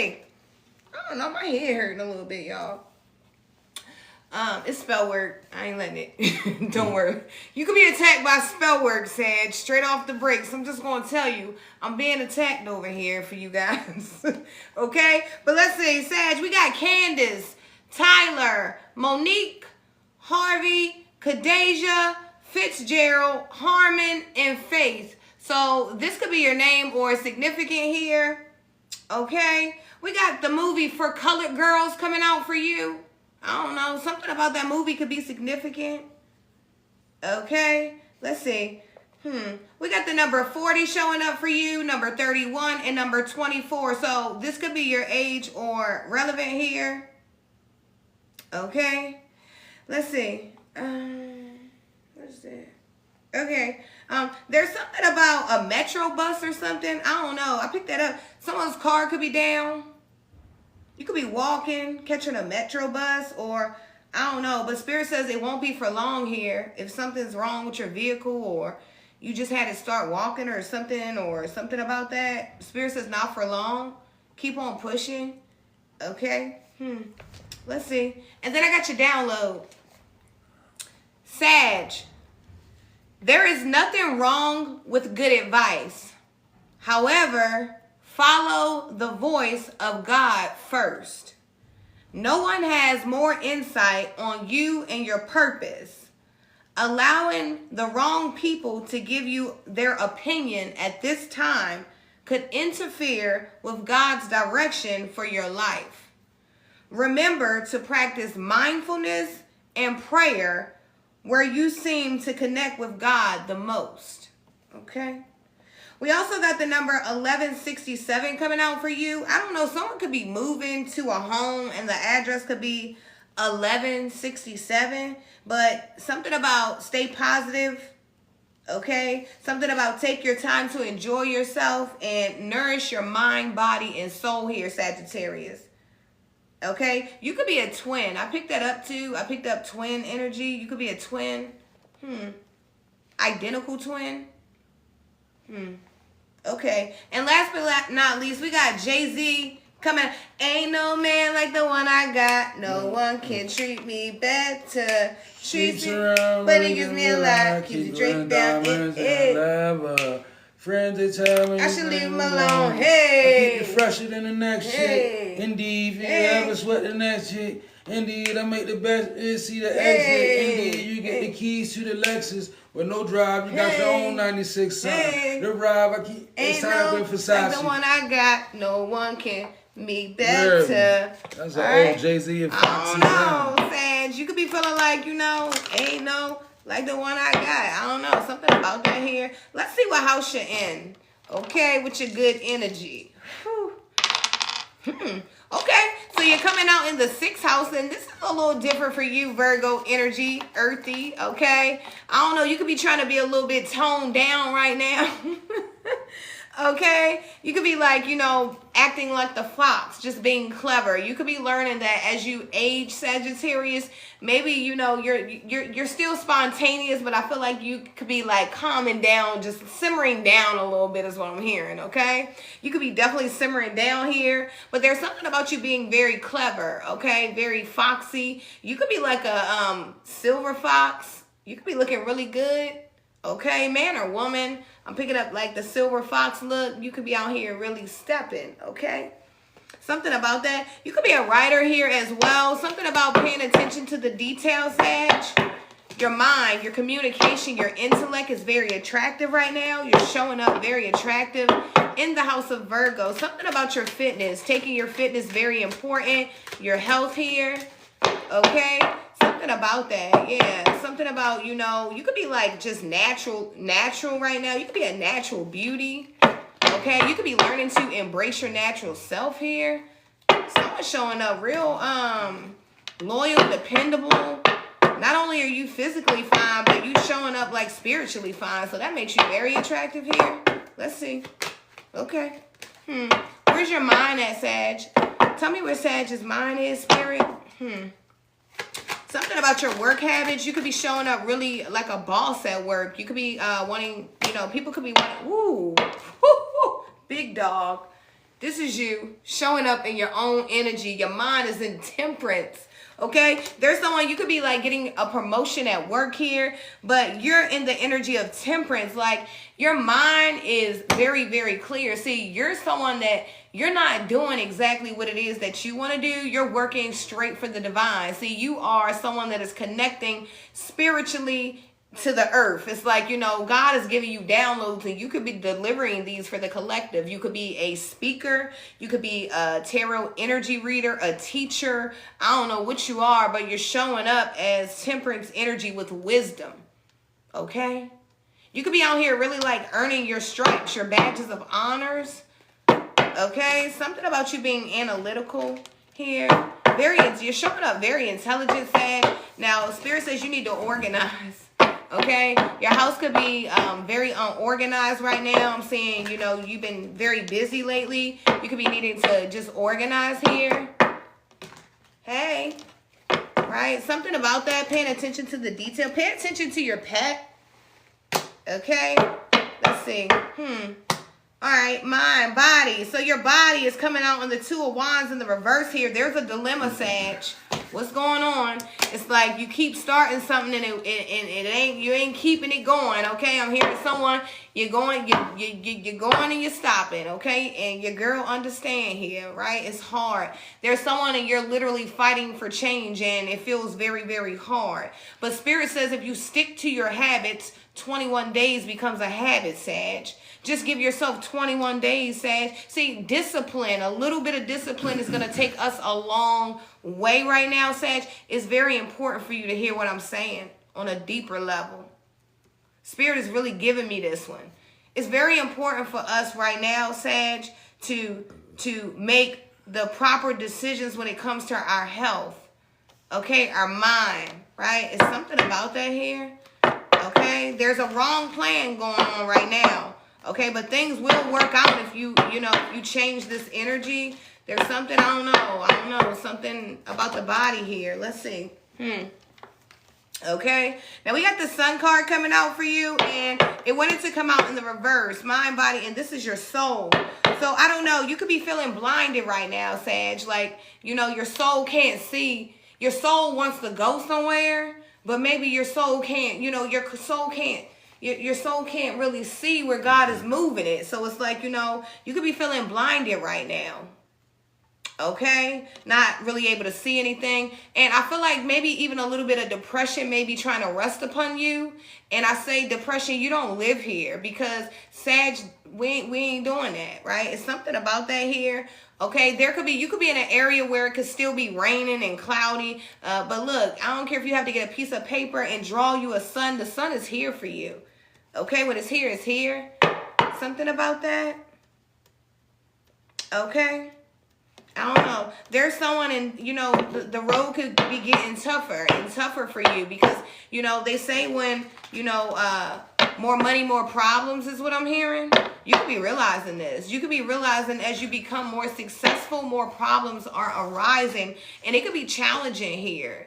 see. I don't know, my head hurting a little bit, y'all. It's spell work. I ain't letting it. Don't worry. You could be attacked by spell work, Sag, straight off the breaks. I'm just going to tell you, I'm being attacked over here for you guys. Okay? But let's see, Sag, we got Candace, Tyler, Monique, Harvey, Kadeja, Fitzgerald, Harmon, and Faith. So this could be your name or significant here. Okay? We got the movie For Colored Girls coming out for you. I don't know. Something about that movie could be significant. Okay. Let's see. We got the number 40 showing up for you, number 31, and number 24. So this could be your age or relevant here. Okay. Let's see. What's that? Okay. There's something about a metro bus or something. I don't know. I picked that up. Someone's car could be down. You could be walking, catching a metro bus, or I don't know. But Spirit says it won't be for long here. If something's wrong with your vehicle, or you just had to start walking or something about that, Spirit says not for long. Keep on pushing. Okay. Let's see. And then I got your download. Sag. There is nothing wrong with good advice. However, follow the voice of God first. No one has more insight on you and your purpose. Allowing the wrong people to give you their opinion at this time could interfere with God's direction for your life. Remember to practice mindfulness and prayer where you seem to connect with God the most. Okay? We also got the number 1167 coming out for you. I don't know. Someone could be moving to a home and the address could be 1167. But something about stay positive. Okay? Something about take your time to enjoy yourself and nourish your mind, body, and soul here, Sagittarius. Okay? You could be a twin. I picked that up too. I picked up twin energy. You could be a twin. Identical twin. Okay. And last but not least, we got Jay-Z coming. Ain't no man like the one I got. No one can treat me better. Treats me, but it gives me a lot. Keeps the drink down. Friends, they tell me I should leave him alone. Hey. I keep it fresher than the next chick. Indeed, if you ever sweat the next chick. Indeed, I make the best see the exit. Indeed, you get the keys to the Lexus. With no drive, you got your own 96 son. The ride, I keep it's time with Versace. Like the one I got, no one can me better. That's an old Jay-Z and Foxy. I don't know, Sag. You could be feeling like, ain't no like the one I got. I don't know. Something about that here. Let's see what house you're in. Okay, with your good energy. Okay, so you're coming out in the 6th house, and this is a little different for you, Virgo energy, earthy, okay? I don't know, you could be trying to be a little bit toned down right now. Okay? You could be like, acting like the fox, just being clever. You could be learning that as you age, Sagittarius, maybe, you're still spontaneous, but I feel like you could be like calming down, just simmering down a little bit is what I'm hearing, okay? You could be definitely simmering down here, but there's something about you being very clever, okay? Very foxy. You could be like a silver fox. You could be looking really good, okay? Man or woman. I'm picking up like the silver fox look. You could be out here really stepping, okay? Something about that. You could be a writer here as well. Something about paying attention to the details, Sag. Your mind, your communication, your intellect is very attractive right now. You're showing up very attractive in the house of Virgo. Something about your fitness. Taking your fitness very important. Your health here, okay? Something about that, yeah. Something about, you could be like just natural right now. You could be a natural beauty, okay? You could be learning to embrace your natural self here. Someone's showing up real loyal, dependable. Not only are you physically fine, but you showing up like spiritually fine. So that makes you very attractive here. Let's see. Okay. Where's your mind at, Sag? Tell me where Sag's mind is, Spirit. Something about your work habits. You could be showing up really like a boss at work. You could be wanting, people could be wanting, big dog. This is you showing up in your own energy. Your mind is in temperance. Okay, there's someone, you could be like getting a promotion at work here, but you're in the energy of temperance. Like your mind is very, very clear. See, you're someone that you're not doing exactly what it is that you want to do. You're working straight for the divine. See, you are someone that is connecting spiritually to the earth. It's like, you know, God is giving you downloads and you could be delivering these for the collective. You could be a speaker, you could be a tarot energy reader, a teacher. I don't know what you are, but you're showing up as temperance energy with wisdom. Okay? You could be out here really like earning your stripes, your badges of honors. Okay? Something about you being analytical here. You're showing up very intelligent, Sag. Now, Spirit says you need to organize. Okay, your house could be very unorganized right now. I'm saying, you know, you've been very busy lately. You could be needing to just organize here. Hey, right? Something about that, paying attention to the detail. Pay attention to your pet. Okay, let's see. All right, mind, body. So your body is coming out on the Two of Wands in the reverse here. There's a dilemma, Sag. What's going on? It's like you keep starting something and you ain't keeping it going. Okay, I'm hearing someone you're going and you're stopping. Okay, and your girl understand here, right? It's hard. There's someone and you're literally fighting for change and it feels very, very hard. But Spirit says if you stick to your habits, 21 days becomes a habit, Sag. Just give yourself 21 days, Sag. See, discipline, a little bit of discipline is going to take us a long way right now, Sag. It's very important for you to hear what I'm saying on a deeper level. Spirit is really giving me this one. It's very important for us right now, Sag, to make the proper decisions when it comes to our health. Okay, our mind, right? It's something about that here. Okay, there's a wrong plan going on right now. Okay, but things will work out if you change this energy. There's something, I don't know, something about the body here. Let's see. Okay, now we got the Sun card coming out for you, and it wanted to come out in the reverse, mind, body, and this is your soul. So I don't know, you could be feeling blinded right now, Sag. Like, you know, your soul can't see. Your soul wants to go somewhere, but maybe your soul can't, your soul can't really see where God is moving it. So it's like, you could be feeling blinded right now. Okay? Not really able to see anything. And I feel like maybe even a little bit of depression may be trying to rest upon you. And I say depression, you don't live here because Sag, we ain't doing that, right? It's something about that here. Okay, you could be in an area where it could still be raining and cloudy. But look, I don't care if you have to get a piece of paper and draw you a sun. The sun is here for you. Okay, when it's here, it's here. Something about that. Okay. I don't know. There's someone and, the road could be getting tougher and tougher for you because, they say when, more money, more problems is what I'm hearing. You could be realizing this. You could be realizing as you become more successful, more problems are arising and it could be challenging here.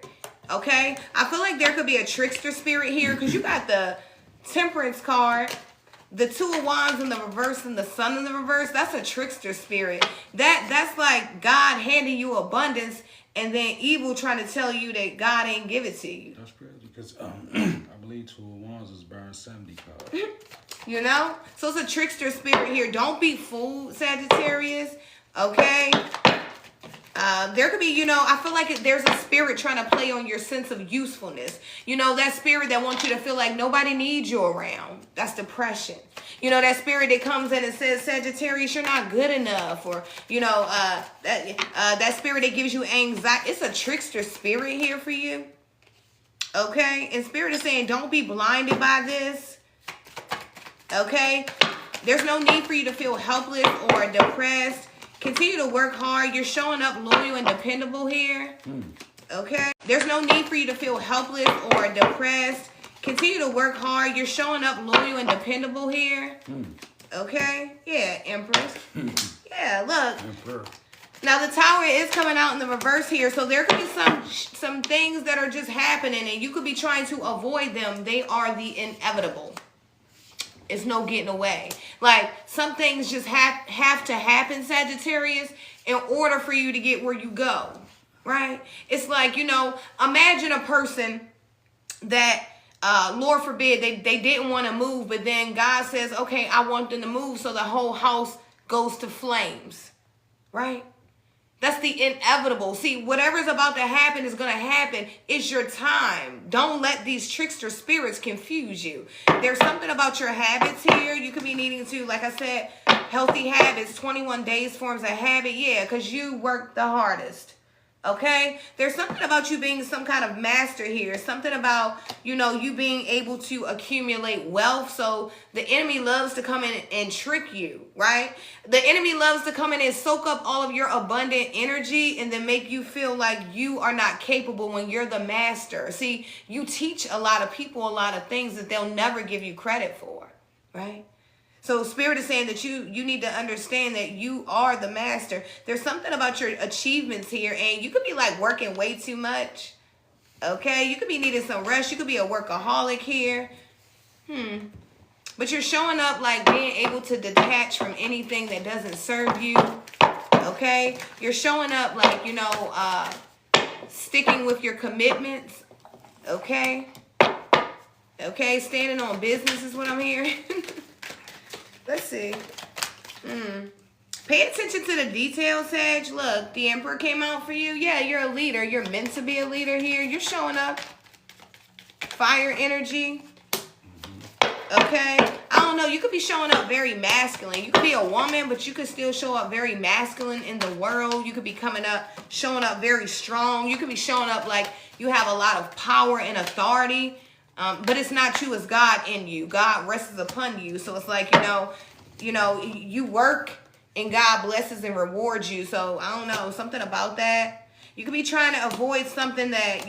Okay. I feel like there could be a trickster spirit here because you got the Temperance card, the Two of Wands in the reverse and the Sun in the reverse. That's a trickster spirit. That's like God handing you abundance and then evil trying to tell you that God ain't give it to you. That's crazy because I believe Two of Wands is Burn 70 card. So it's a trickster spirit here. Don't be fooled, Sagittarius. Okay? There could be, I feel like there's a spirit trying to play on your sense of usefulness. That spirit that wants you to feel like nobody needs you around. That's depression. That spirit that comes in and says, Sagittarius, you're not good enough. Or, that spirit that gives you anxiety. It's a trickster spirit here for you. Okay? And spirit is saying, don't be blinded by this. Okay? There's no need for you to feel helpless or depressed. Continue to work hard. You're showing up loyal and dependable here. Okay? There's no need for you to feel helpless or depressed. Continue to work hard. You're showing up loyal and dependable here. Okay? Yeah, Empress. Yeah, look. Emperor. Now, the Tower is coming out in the reverse here. So there could be some things that are just happening and you could be trying to avoid them. They are the inevitable. It's no getting away. Like, some things just have to happen, Sagittarius, in order for you to get where you go, right? It's like, imagine a person that, Lord forbid, they didn't want to move, but then God says, okay, I want them to move, so the whole house goes to flames, right? That's the inevitable. See, whatever's about to happen is going to happen. It's your time. Don't let these trickster spirits confuse you. There's something about your habits here. You could be needing to, like I said, healthy habits, 21 days forms a habit. Yeah, because you work the hardest. Okay? There's something about you being some kind of master here. Something about, you being able to accumulate wealth. So the enemy loves to come in and trick you, right? The enemy loves to come in and soak up all of your abundant energy and then make you feel like you are not capable when you're the master. See, you teach a lot of people a lot of things that they'll never give you credit for, right? So Spirit is saying that you need to understand that you are the master. There's something about your achievements here, and you could be like working way too much. Okay? You could be needing some rest. You could be a workaholic here. But you're showing up like being able to detach from anything that doesn't serve you. Okay? You're showing up like, sticking with your commitments. Okay? Okay? Standing on business is what I'm hearing. Let's see. Pay attention to the details, Sag. Look, the Emperor came out for you. Yeah, you're a leader. You're meant to be a leader here. You're showing up. Fire energy. Okay? I don't know. You could be showing up very masculine. You could be a woman, but you could still show up very masculine in the world. You could be showing up very strong. You could be showing up like you have a lot of power and authority. But it's not you, it's God in you. God rests upon you. So it's like, you work and God blesses and rewards you. So I don't know, something about that. You could be trying to avoid something that,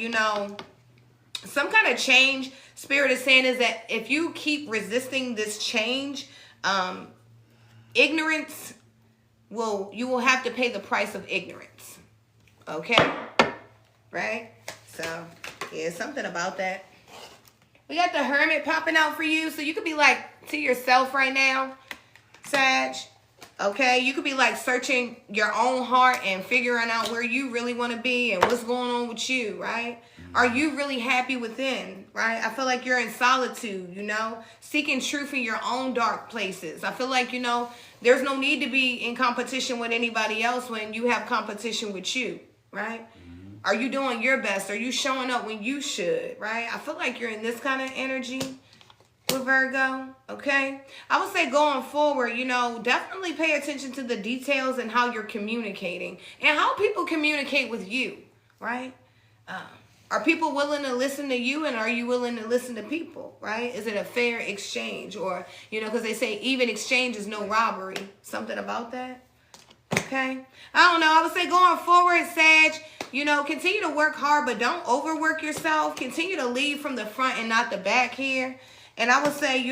some kind of change. Spirit is saying is that if you keep resisting this change, ignorance you will have to pay the price of ignorance. Okay? Right? So, yeah, something about that. We got the Hermit popping out for you. So you could be like to yourself right now, Sag. Okay? You could be like searching your own heart and figuring out where you really want to be and what's going on with you, right? Are you really happy within, right? I feel like you're in solitude, seeking truth in your own dark places. I feel like, there's no need to be in competition with anybody else when you have competition with you, right? Are you doing your best? Are you showing up when you should, right? I feel like you're in this kind of energy with Virgo, okay? I would say going forward, definitely pay attention to the details and how you're communicating and how people communicate with you, right? Are people willing to listen to you, and are you willing to listen to people, right? Is it a fair exchange? Or, because they say even exchange is no robbery. Something about that, okay? I don't know. I would say going forward, Sag, continue to work hard, but don't overwork yourself. Continue to lead from the front and not the back here. And I would say,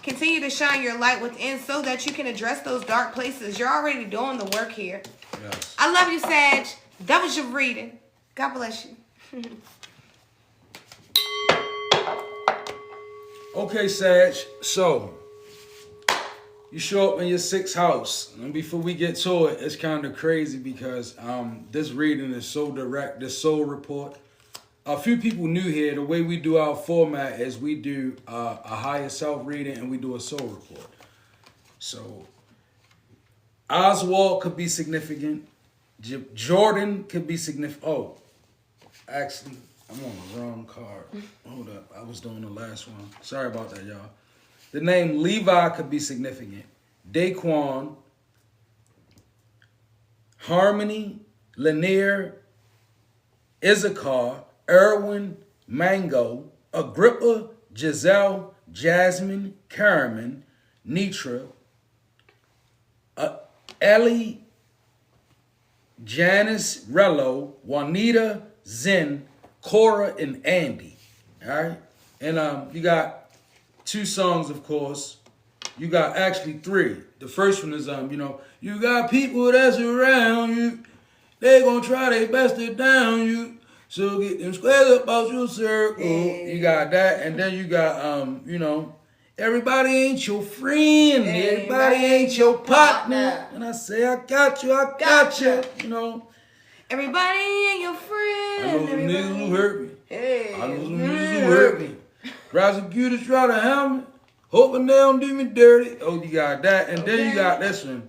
continue to shine your light within so that you can address those dark places. You're already doing the work here. Yes. I love you, Sag. That was your reading. God bless you. Okay, Sag. So, you show up in your 6th house. And before we get to it, it's kind of crazy because this reading is so direct, the soul report. A few people new here. The way we do our format is we do a higher self reading and we do a soul report. So, Oswald could be significant. Jordan could be significant. Oh, actually, I'm on the wrong card. Hold up. I was doing the last one. Sorry about that, y'all. The name Levi could be significant. Daquan, Harmony, Lanier, Issachar, Erwin, Mango, Agrippa, Giselle, Jasmine, Carmen, Nitra, Ellie, Janice, Rello, Juanita, Zen, Cora, and Andy. All right? And you got 2 songs, of course. You got actually 3. The first one is, you got people that's around you. They gonna try their best to down you. So get them squares up out your circle. You got that. And then you got, Everybody ain't your friend. Everybody ain't your partner. And I say, I got you, I got you. You know. Everybody ain't your friend. I know some niggas who hurt me. I know some niggas who hurt me. Prosecutors try to help me. Hoping they don't do me dirty. Oh, you got that. And then you got this one.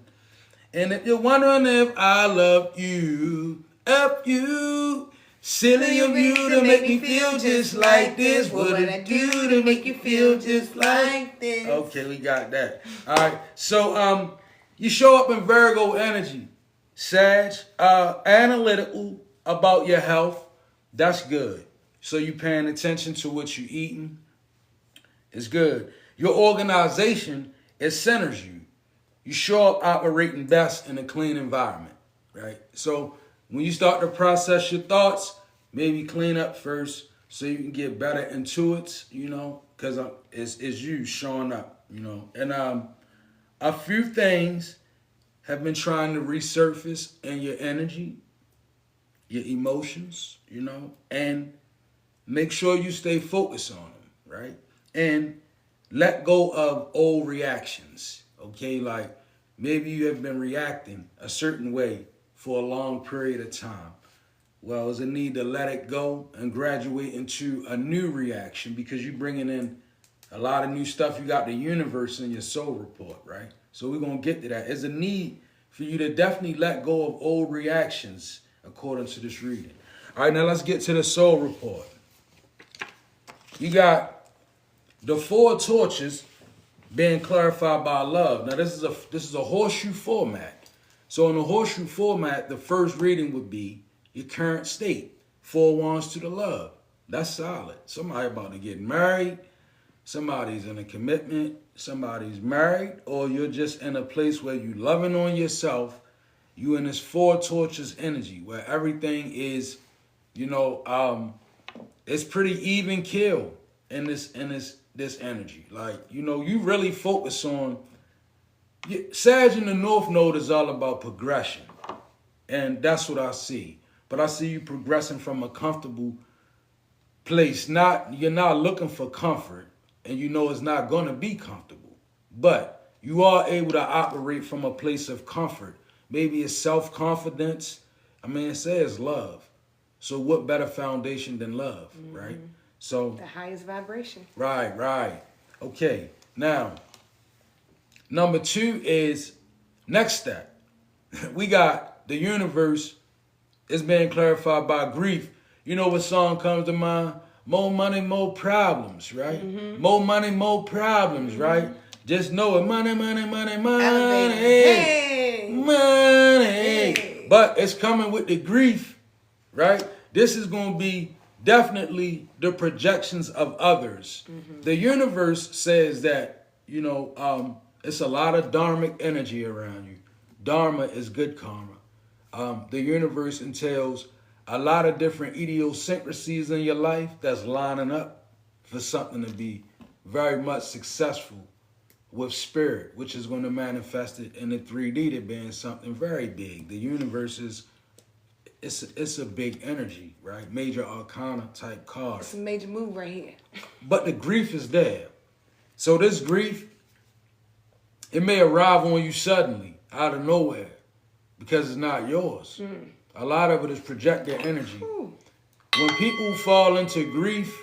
And if you're wondering if I love you, F you. Silly of you to make me feel just like this. What did I do to make you feel just like this? Okay, we got that. All right. So you show up in Virgo energy. Sag, analytical about your health. That's good. So you paying attention to what you're eating. It's good. Your organization, it centers you. You show up operating best in a clean environment, right? So when you start to process your thoughts, maybe clean up first so you can get better intuits, you know, because it's you showing up, you know. And a few things have been trying to resurface in your energy, your emotions, you know, and make sure you stay focused on them, right? And let go of old reactions, okay? Like maybe you have been reacting a certain way for a long period of time. Well, there's a need to let it go and graduate into a new reaction because you're bringing in a lot of new stuff. You got the universe in your soul report, right? So we're going to get to that. There's a need for you to definitely let go of old reactions according to this reading. All right, now let's get to the soul report. You got the 4 torches being clarified by love. Now this is a horseshoe format. So in the horseshoe format, the first reading would be your current state. 4 wands to the love. That's solid. Somebody about to get married. Somebody's in a commitment. Somebody's married. Or you're just in a place where you loving on yourself. You in this 4 torches energy where everything is, you know, it's pretty even kill in this energy. Like, you know, you really focus on Sag in the North Node is all about progression. And that's what I see. But I see you progressing from a comfortable place. You're not looking for comfort, and you know it's not going to be comfortable. But you are able to operate from a place of comfort. Maybe it's self-confidence. I mean, it says love. So what better foundation than love, right? So the highest vibration. Right. Okay. Now, number 2 is next step. We got the universe is being clarified by grief. You know what song comes to mind? More money, more problems, right? More money, more problems, right? Just know it. Money, money, money, money. Hey. Money. Hey. But it's coming with the grief, right? This is going to be definitely the projections of others. The universe says that, you know, it's a lot of dharmic energy around you. Dharma is good karma. The universe entails a lot of different idiosyncrasies in your life that's lining up for something to be very much successful with spirit, which is going to manifest it in the 3D to being something very big. The universe is, it's a big energy, right? Major arcana type card. It's a major move right here. But the grief is there. So this grief, it may arrive on you suddenly, out of nowhere, because it's not yours. A lot of it is projected energy. When people fall into grief,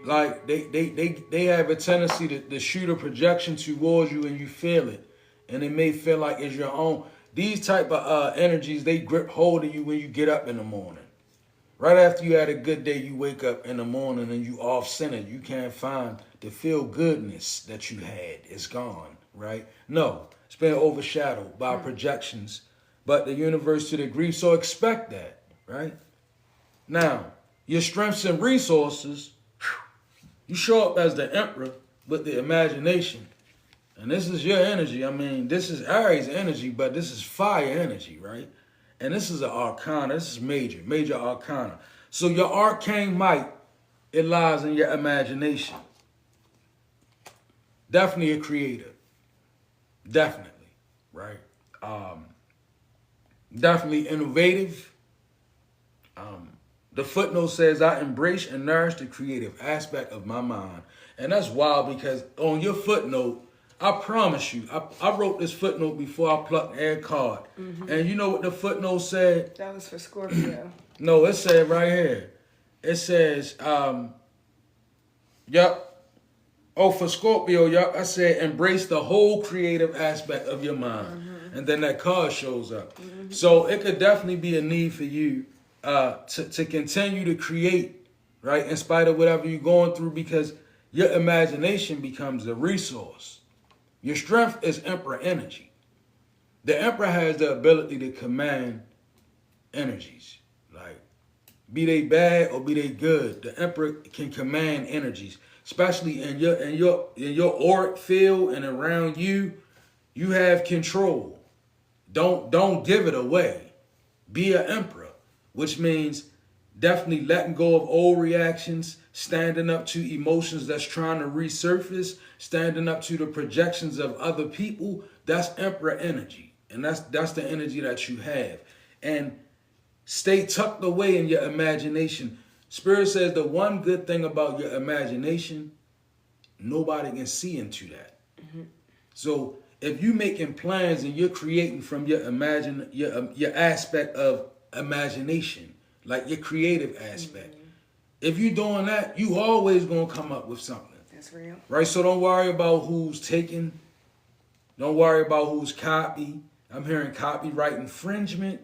like they have a tendency to shoot a projection towards you and you feel it. And it may feel like it's your own. These type of energies, they grip hold of you when you get up in the morning. Right after you had a good day, you wake up in the morning and you off-centered. You can't find the feel-goodness that you had. It's gone, right? No, it's been overshadowed by projections. But the universe to the grief, so expect that, right? Now, your strengths and resources, you show up as the emperor with the imagination. And this is your energy. I mean, this is Aries energy, but this is fire energy, right? And this is an arcana. This is major arcana. So your arcane might, it lies in your imagination. Definitely a creator. Definitely, right? Definitely innovative. The footnote says, I embrace and nourish the creative aspect of my mind And that's wild because on your footnote, I promise you, I wrote this footnote before I plucked every card. And you know what the footnote said? That was for Scorpio. No, it said right here. It says, yup. Oh, for Scorpio, yup. I said embrace the whole creative aspect of your mind. And then that card shows up. So it could definitely be a need for you to continue to create, right? In spite of whatever you're going through, because your imagination becomes a resource. Your strength is Emperor energy. The Emperor has the ability to command energies. Like, be they bad or be they good, the Emperor can command energies, especially in your auric field and around you. You have control. Don't give it away. Be an Emperor, which means definitely letting go of old reactions, standing up to emotions that's trying to resurface, standing up to the projections of other people. That's Emperor energy. And that's the energy that you have. And stay tucked away in your imagination. Spirit says the one good thing about your imagination, nobody can see into that. So if you're making plans and you're creating from your aspect of imagination, like your creative aspect, if you're doing that, you always gonna come up with something. That's real. Right? So don't worry about who's taking. Don't worry about who's copy. I'm hearing copyright infringement,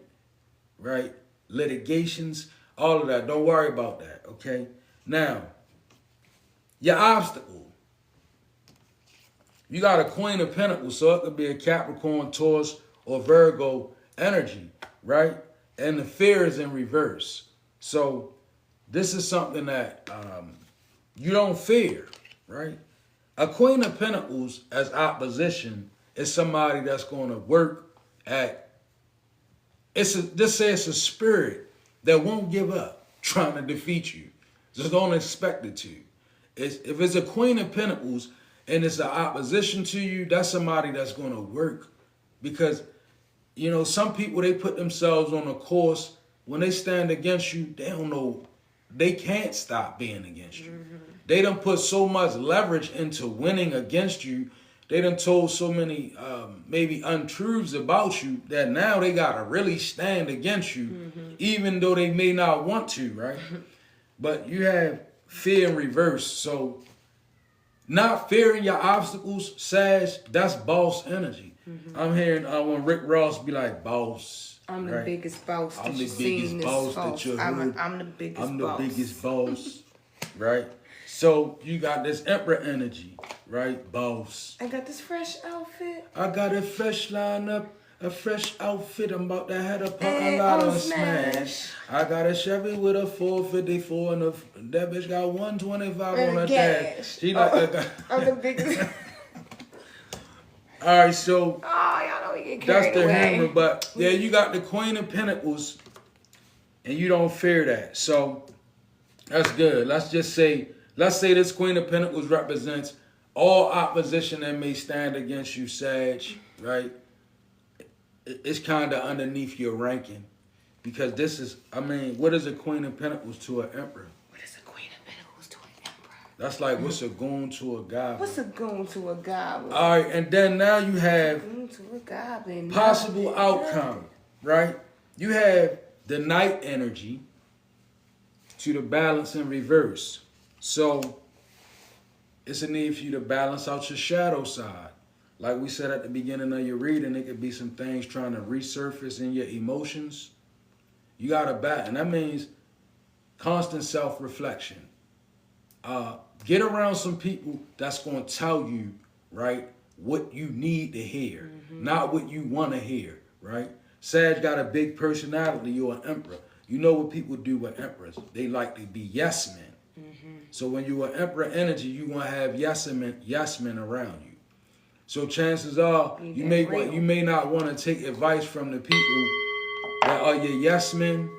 right? Litigations, all of that. Don't worry about that, okay? Now, your obstacle. You got a Queen of Pentacles, so it could be a Capricorn, Taurus, or Virgo energy, right? And the fear is in reverse. So this is something that you don't fear, right? A Queen of Pentacles as opposition is somebody that's going to work at, just say it's a spirit that won't give up trying to defeat you. Just don't expect it to. If it's a Queen of Pentacles and it's an opposition to you, that's somebody that's going to work. Because, you know, some people, they put themselves on a course. When they stand against you, they don't know, they can't stop being against you. They done put so much leverage into winning against you. They done told so many maybe untruths about you that now they got to really stand against you, even though they may not want to, right? But you have fear in reverse. So not fearing your obstacles, Sag, that's boss energy. I'm hearing when Rick Ross be like, boss. I'm the biggest boss that I'm the you've biggest seen boss this that you I'm heard. I'm the biggest boss. I'm the biggest boss, right? So you got this Emperor energy, right? Boss. I got this fresh outfit. I got a fresh lineup, a fresh outfit. I'm about to have a parking lot on smash. I got a Chevy with a 454 and that bitch got 125 on her dash. She like, I'm the biggest. All right, so y'all know we get carried that's the away. hammer. But yeah, you got the Queen of Pentacles, and you don't fear that. So that's good. Let's say this Queen of Pentacles represents all opposition that may stand against you, Sag, right? It's kind of underneath your ranking. Because this is, I mean, what is a Queen of Pentacles to an Emperor? What is a Queen of Pentacles to an Emperor? That's like, what's a goon to a goblin? What's a goon to a goblin? All right, and then now you have Goon to a goblin. possible outcome, right? You have the Knight energy to the balance in reverse. So it's a need for you to balance out your shadow side. Like we said at the beginning of your reading, it could be some things trying to resurface in your emotions. You got to balance, and that means constant self-reflection. Get around some people that's going to tell you, right, what you need to hear, not what you want to hear, right? Sag got a big personality. You're an Emperor. You know what people do with Emperors. They like to be yes men. So when you're an Emperor energy, you're going to have yes men around you. So chances are you may not want to take advice from the people that are your yes men.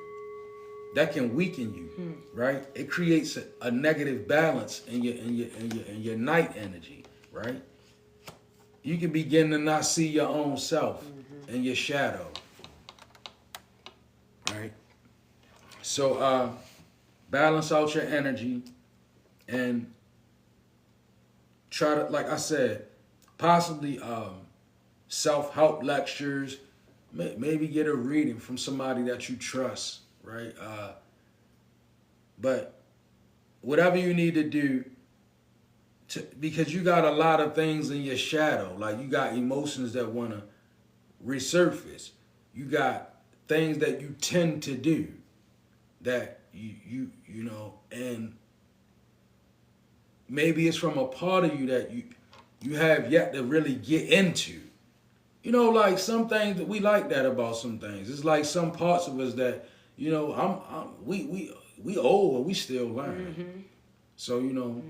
That can weaken you, right? It creates a negative balance in your Knight energy, right? You can begin to not see your own self and your shadow, right? So balance out your energy and try to, like I said, possibly self-help lectures, maybe get a reading from somebody that you trust, right? But whatever you need to do, because you got a lot of things in your shadow, like you got emotions that want to resurface. You got things that you tend to do that you know, and maybe it's from a part of you that you have yet to really get into. You know, like some things that we like that about some things. It's like some parts of us that, you know, we old and we still learn. Mm-hmm. So, you know,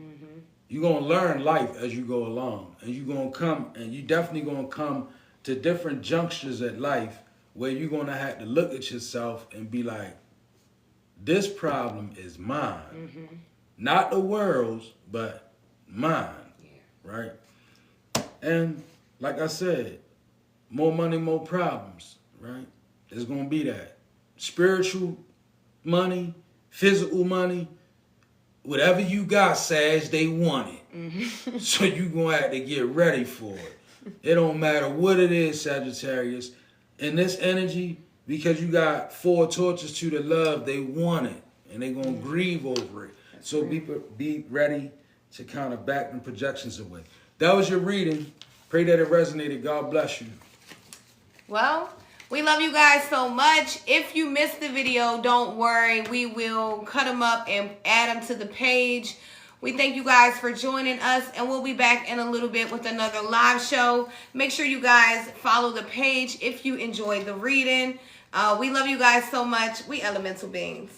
you're gonna learn life as you go along, and you definitely gonna come to different junctures at life where you're gonna have to look at yourself and be like, this problem is mine. Mm-hmm. Not the world's, but mine. Yeah. Right? And like I said, more money, more problems, right? There's going to be that. Spiritual money, physical money, whatever you got, Sag, they want it. Mm-hmm. So you're going to have to get ready for it. It don't matter what it is, Sagittarius. In this energy, because you got 4 torches to the love, they want it. And they're going to grieve over it. That's so be ready to kind of back them projections away. That was your reading. Pray that it resonated. God bless you. Well, we love you guys so much. If you missed the video, don't worry. We will cut them up and add them to the page. We thank you guys for joining us, and we'll be back in a little bit with another live show. Make sure you guys follow the page if you enjoyed the reading. We love you guys so much. We elemental beings.